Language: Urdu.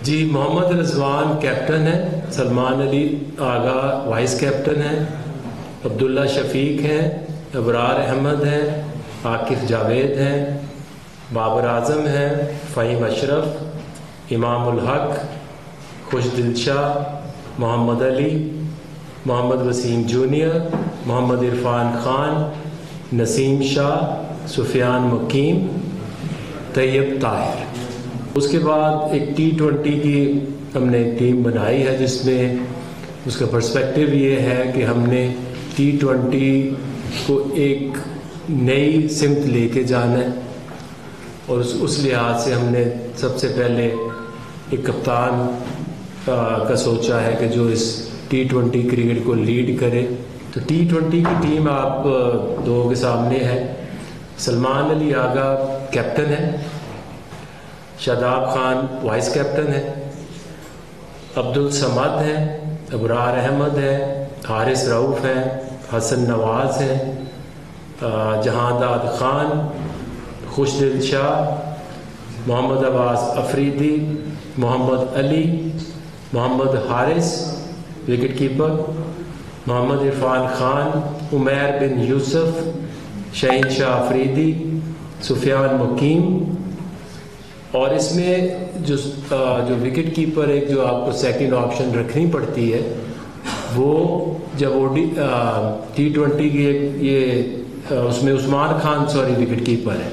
جی محمد رضوان کیپٹن ہیں، سلمان علی آغا وائس کیپٹن ہیں، عبداللہ شفیق ہیں، ابرار احمد ہیں، عاقف جاوید ہیں، بابر اعظم ہیں، فہیم اشرف، امام الحق، خوش دل شاہ، محمد علی، محمد وسیم جونیئر، محمد عرفان خان، نسیم شاہ، سفیان مقیم، طیب طاہر۔ اس کے بعد ایک T20 کی ہم نے ٹیم بنائی ہے جس میں اس کا پرسپیکٹیو یہ ہے کہ ہم نے T20 کو ایک نئی سمت لے کے جانا ہے، اور اس لحاظ سے ہم نے سب سے پہلے ایک کپتان کا سوچا ہے کہ جو اس T20 کرکٹ کو لیڈ کرے۔ تو T20 کی ٹیم آپ لوگوں کے سامنے ہے۔ سلمان علی آغا کیپٹن ہے، شاداب خان وائس کیپٹن ہے، عبدالصمد ہیں، ابرار احمد ہیں، حارث رؤف ہیں، حسن نواز ہیں، جہانداد خان، خوش دل شاہ، محمد عباس افریدی، محمد علی، محمد حارث وکٹ کیپر، محمد عرفان خان، عمیر بن یوسف، شہین شاہ افریدی، سفیان مقیم۔ اور اس میں جو وکٹ کیپر ایک جو آپ کو سیکنڈ آپشن رکھنی پڑتی ہے، وہ جب T20 کی یہ اس میں عثمان خان وکٹ کیپر ہے،